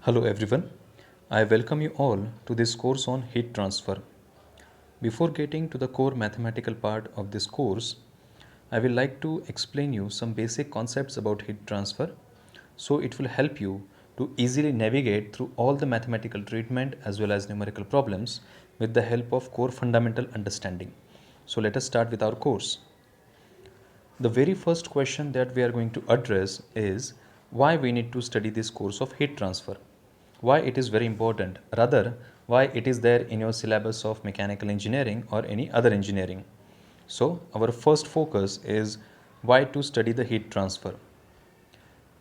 Hello everyone. I welcome you all to this course on heat transfer. Before getting to the core mathematical part of this course, I will like to explain you some basic concepts about heat transfer so it will help you to easily navigate through all the mathematical treatment as well as numerical problems with the help of core fundamental understanding. So let us start with our course. The very first question that we are going to address is why we need to study this course of heat transfer. Why it is very important, rather, why it is there in your syllabus of mechanical engineering or any other engineering. So, our first focus is why to study the heat transfer.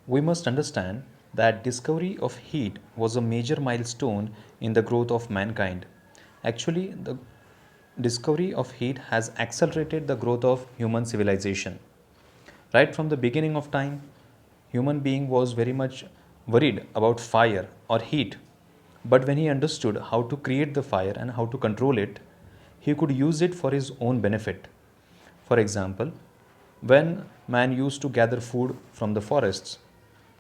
We must understand that discovery of heat was a major milestone in the growth of mankind. Actually, the discovery of heat has accelerated the growth of human civilization. Right from the beginning of time, human being was very much worried about fire or heat. But when he understood how to create the fire and how to control it, he could use it for his own benefit. For example, when man used to gather food from the forests,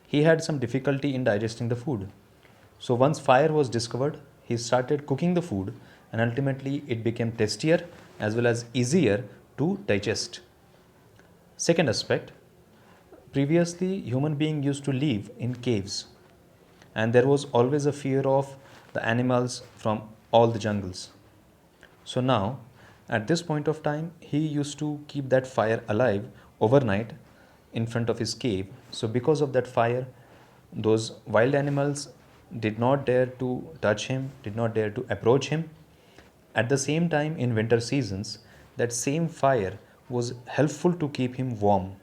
he had some difficulty in digesting the food. So once fire was discovered, he started cooking the food and ultimately it became tastier as well as easier to digest. Second aspect, previously human being used to live in caves and there was always a fear of the animals from all the jungles. So now, at this point of time, he used to keep that fire alive overnight in front of his cave. So, because of that fire, those wild animals did not dare to touch him, did not dare to approach him. At the same time, in winter seasons, that same fire was helpful to keep him warm.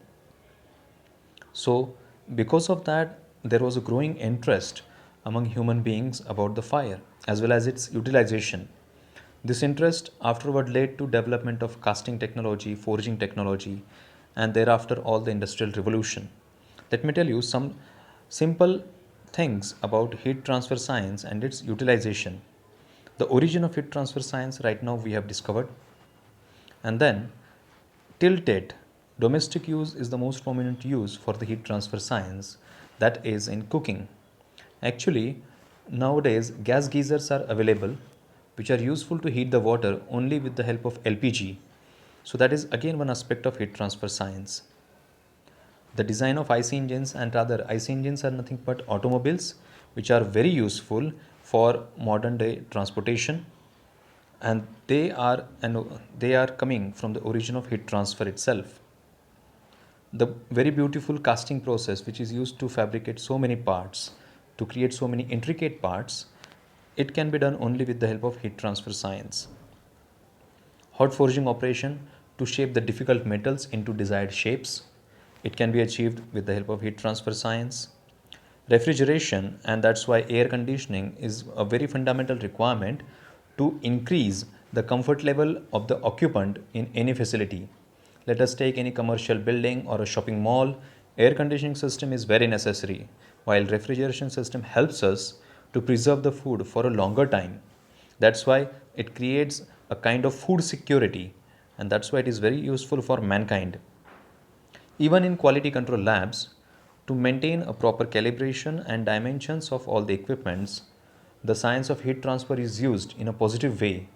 So, because of that, there was a growing interest among human beings about the fire as well as its utilization. This interest afterward led to development of casting technology, forging technology, and thereafter all the industrial revolution. Let me tell you some simple things about heat transfer science and its utilization. The origin of heat transfer science right now we have discovered, and then till date, domestic use is the most prominent use for the heat transfer science, that is in cooking. Actually, nowadays gas geysers are available which are useful to heat the water only with the help of LPG. So that is again one aspect of heat transfer science. The design of IC engines, and rather IC engines are nothing but automobiles which are very useful for modern day transportation, and they are coming from the origin of heat transfer itself. The very beautiful casting process which is used to fabricate so many parts, to create so many intricate parts, it can be done only with the help of heat transfer science. Hot forging operation to shape the difficult metals into desired shapes, it can be achieved with the help of heat transfer science. Refrigeration, and that's why air conditioning is a very fundamental requirement to increase the comfort level of the occupant in any facility. Let us take any commercial building or a shopping mall. Air conditioning system is very necessary, while refrigeration system helps us to preserve the food for a longer time. That's why it creates a kind of food security, and that's why it is very useful for mankind. Even in quality control labs, to maintain a proper calibration and dimensions of all the equipments, the science of heat transfer is used in a positive way.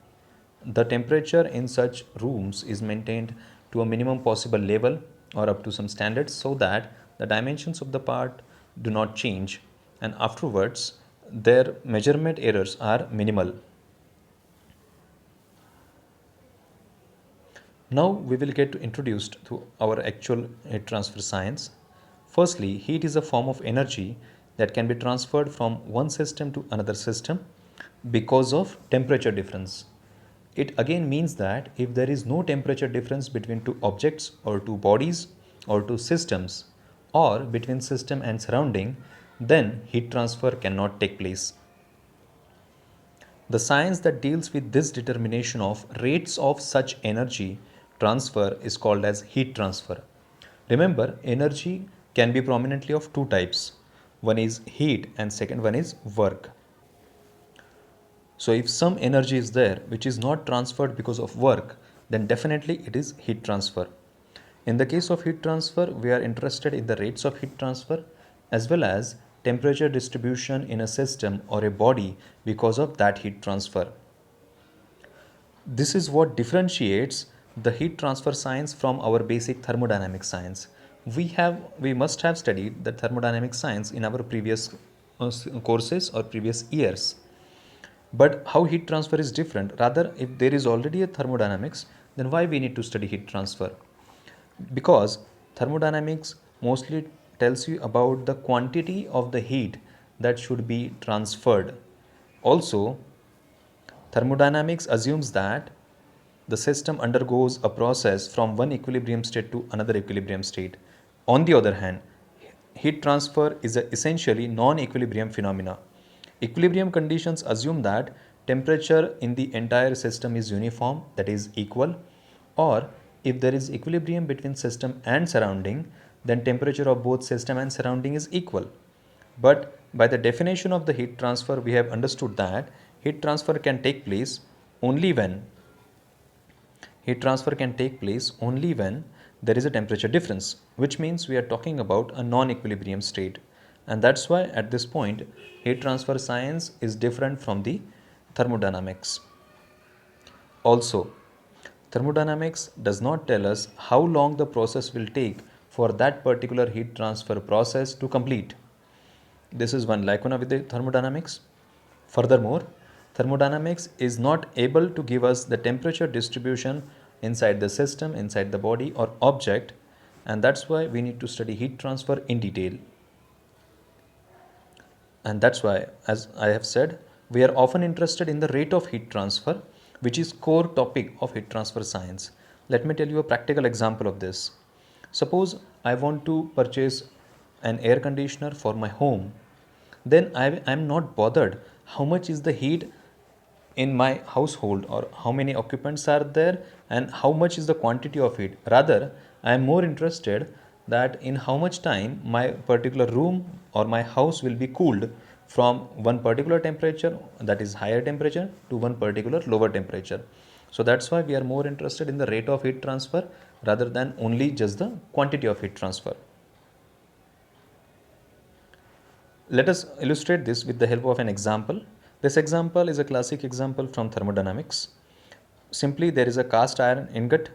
The temperature in such rooms is maintained to a minimum possible level or up to some standards so that the dimensions of the part do not change, and afterwards their measurement errors are minimal. Now we will get introduced to our actual heat transfer science. Firstly, heat is a form of energy that can be transferred from one system to another system because of temperature difference. It again means that if there is no temperature difference between two objects or two bodies or two systems or between system and surrounding, then heat transfer cannot take place. The science that deals with this determination of rates of such energy transfer is called as heat transfer. Remember, energy can be prominently of two types. One is heat and second one is work. So if some energy is there which is not transferred because of work, then definitely it is heat transfer. In the case of heat transfer, we are interested in the rates of heat transfer as well as temperature distribution in a system or a body because of that heat transfer. This is what differentiates the heat transfer science from our basic thermodynamic science. We must have studied the thermodynamic science in our previous courses or previous years. But how heat transfer is different? Rather, if there is already a thermodynamics, then why we need to study heat transfer? Because thermodynamics mostly tells you about the quantity of the heat that should be transferred. Also, thermodynamics assumes that the system undergoes a process from one equilibrium state to another equilibrium state. On the other hand, heat transfer is a essentially non-equilibrium phenomena. Equilibrium conditions assume that temperature in the entire system is uniform, that is equal, or if there is equilibrium between system and surrounding, then temperature of both system and surrounding is equal. But by the definition of the heat transfer, we have understood that heat transfer can take place only when heat transfer can take place only when there is a temperature difference, which means we are talking about a non-equilibrium state. And that's why at this point, heat transfer science is different from the thermodynamics. Also, thermodynamics does not tell us how long the process will take for that particular heat transfer process to complete. This is one lacuna with the thermodynamics. Furthermore, thermodynamics is not able to give us the temperature distribution inside the system, inside the body or object, and that's why we need to study heat transfer in detail. And that's why, as I have said, we are often interested in the rate of heat transfer, which is core topic of heat transfer science. Let me tell you a practical example of this. Suppose I want to purchase an air conditioner for my home, then I am not bothered how much is the heat in my household or how many occupants are there and how much is the quantity of heat. Rather, I am more interested that in how much time my particular room or my house will be cooled from one particular temperature, that is higher temperature, to one particular lower temperature. So that's why we are more interested in the rate of heat transfer rather than only just the quantity of heat transfer. Let us illustrate this with the help of an example. This example is a classic example from thermodynamics. Simply, there is a cast iron ingot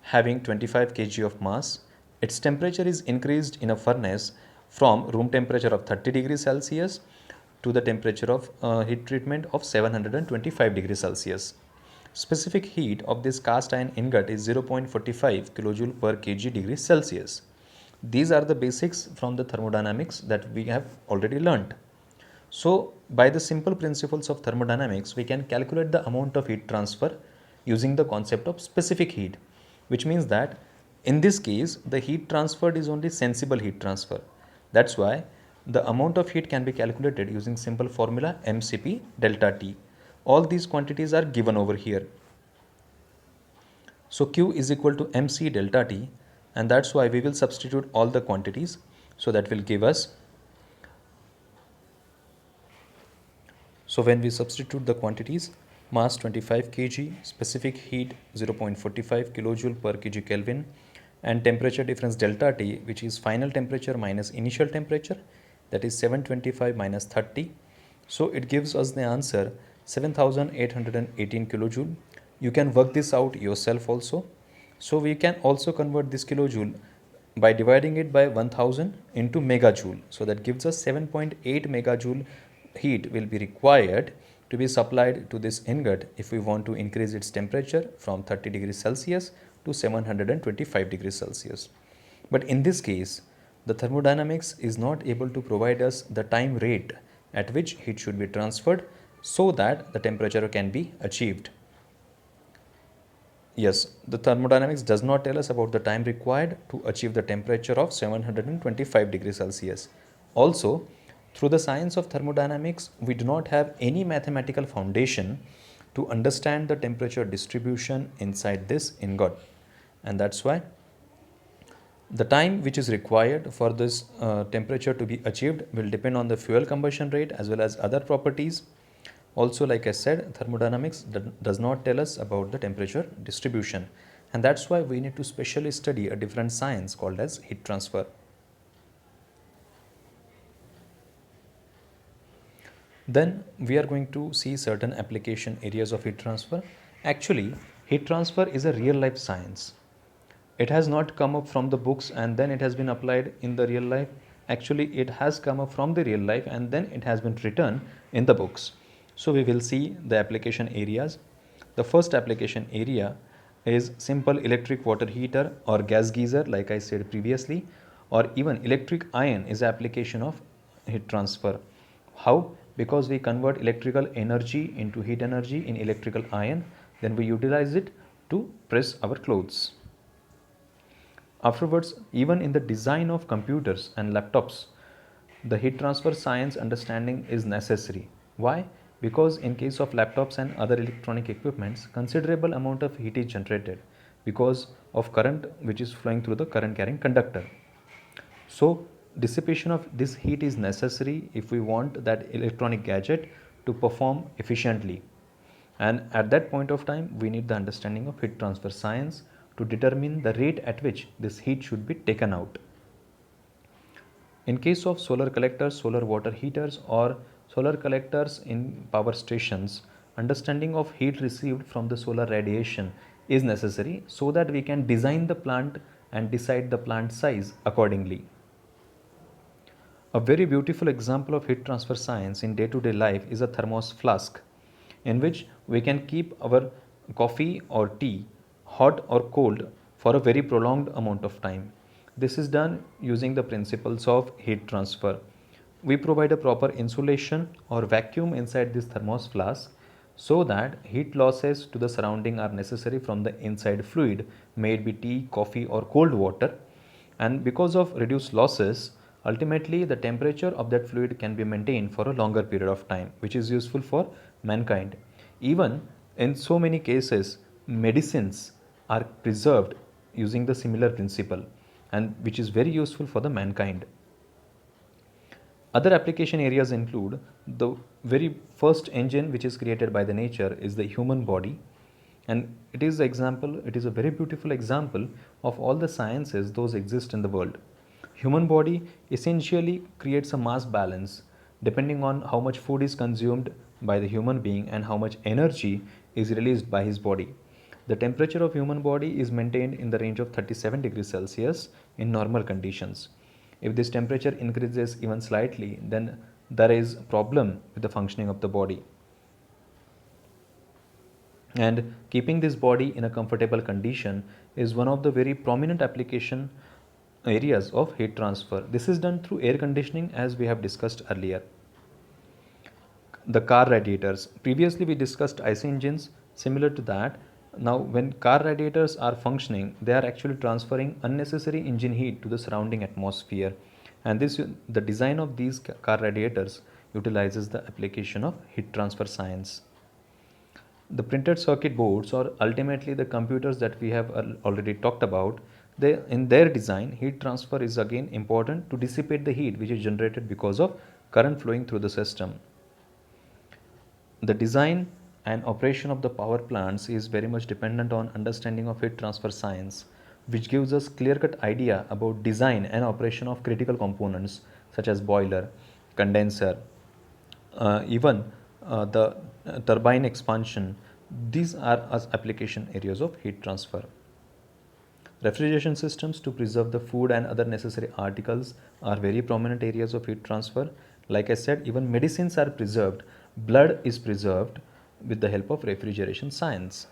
having 25 kg of mass. Its temperature is increased in a furnace from room temperature of 30 degrees Celsius to the temperature of heat treatment of 725 degrees Celsius. Specific heat of this cast iron ingot is 0.45 kilojoule per kg degree Celsius. These are the basics from the thermodynamics that we have already learnt. So, by the simple principles of thermodynamics, we can calculate the amount of heat transfer using the concept of specific heat, which means that in this case, the heat transferred is only sensible heat transfer. That's why the amount of heat can be calculated using simple formula mCp delta T. All these quantities are given over here. So Q is equal to mc delta T, and that's why we will substitute all the quantities. So that will give us, so when we substitute the quantities, mass 25 kg, specific heat 0.45 kilojoule per kg Kelvin, and temperature difference delta T, which is final temperature minus initial temperature, that is 725 minus 30. So it gives us the answer 7818 kilojoule. You can work this out yourself also. So we can also convert this kilojoule by dividing it by 1000 into megajoule. So that gives us 7.8 megajoule heat will be required to be supplied to this ingot if we want to increase its temperature from 30 degrees Celsius to 725 degrees Celsius. But in this case, the thermodynamics is not able to provide us the time rate at which heat should be transferred so that the temperature can be achieved. Yes, the thermodynamics does not tell us about the time required to achieve the temperature of 725 degrees Celsius. Also, through the science of thermodynamics, we do not have any mathematical foundation to understand the temperature distribution inside this ingot. And that's why the time which is required for this temperature to be achieved will depend on the fuel combustion rate as well as other properties. Also, like I said, thermodynamics does not tell us about the temperature distribution, and that's why we need to specially study a different science called as heat transfer. Then we are going to see certain application areas of heat transfer. Actually, heat transfer is a real life science. It has not come up from the books and then it has been applied in the real life. Actually, it has come up from the real life and then it has been written in the books. So we will see the application areas. The first application area is simple electric water heater or gas geyser, like I said previously, or even electric iron is application of heat transfer. How? Because we convert electrical energy into heat energy in electrical iron, then we utilize it to press our clothes. Afterwards, even in the design of computers and laptops, the heat transfer science understanding is necessary. Why? Because in case of laptops and other electronic equipments, considerable amount of heat is generated because of current which is flowing through the current carrying conductor. So dissipation of this heat is necessary if we want that electronic gadget to perform efficiently. And at that point of time, we need the understanding of heat transfer science to determine the rate at which this heat should be taken out. In case of solar collectors, solar water heaters, or solar collectors in power stations, understanding of heat received from the solar radiation is necessary so that we can design the plant and decide the plant size accordingly. A very beautiful example of heat transfer science in day to day life is a thermos flask, in which we can keep our coffee or tea hot or cold for a very prolonged amount of time. This is done using the principles of heat transfer. We provide a proper insulation or vacuum inside this thermos flask so that heat losses to the surrounding are necessary from the inside fluid, may it be tea, coffee, or cold water. And because of reduced losses, ultimately the temperature of that fluid can be maintained for a longer period of time, which is useful for mankind. Even in so many cases, medicines are preserved using the similar principle, and which is very useful for the mankind. Other application areas include the very first engine which is created by the nature is the human body, and it is a very beautiful example of all the sciences those exist in the world. Human body essentially creates a mass balance depending on how much food is consumed by the human being and how much energy is released by his body. The temperature of human body is maintained in the range of 37 degrees Celsius in normal conditions. If this temperature increases even slightly, then there is problem with the functioning of the body. And keeping this body in a comfortable condition is one of the very prominent application areas of heat transfer. This is done through air conditioning, as we have discussed earlier. The car radiators. Previously, we discussed IC engines. Similar to that, now when car radiators are functioning, they are actually transferring unnecessary engine heat to the surrounding atmosphere. And the design of these car radiators utilizes the application of heat transfer science. The printed circuit boards, or ultimately the computers that we have already talked about, they, in their design, heat transfer is again important to dissipate the heat which is generated because of current flowing through the system. The design and operation of the power plants is very much dependent on understanding of heat transfer science, which gives us clear-cut idea about design and operation of critical components such as boiler, condenser, even the turbine expansion. These are as application areas of heat transfer. Refrigeration systems to preserve the food and other necessary articles are very prominent areas of heat transfer. Like I said, even medicines are preserved, blood is preserved with the help of refrigeration science.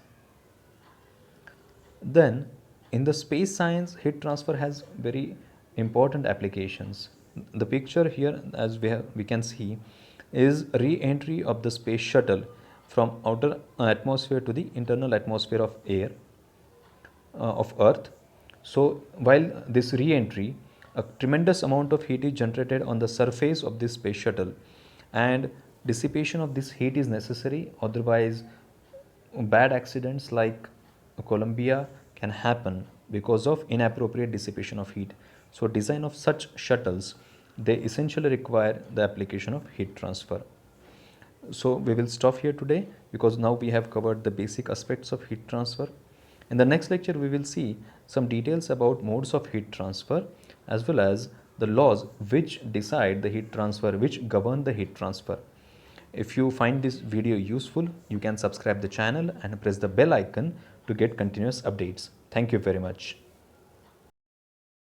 Then, in the space science, heat transfer has very important applications. The picture here, as we can see, is re-entry of the space shuttle from outer atmosphere to the internal atmosphere of air of Earth. So, while this re-entry, a tremendous amount of heat is generated on the surface of this space shuttle, and dissipation of this heat is necessary. Otherwise, bad accidents like Columbia can happen because of inappropriate dissipation of heat. So, design of such shuttles, they essentially require the application of heat transfer. So we will stop here today because now we have covered the basic aspects of heat transfer. In the next lecture, we will see some details about modes of heat transfer as well as the laws which decide the heat transfer, which govern the heat transfer. If you find this video useful, you can subscribe the channel and press the bell icon to get continuous updates. Thank you very much.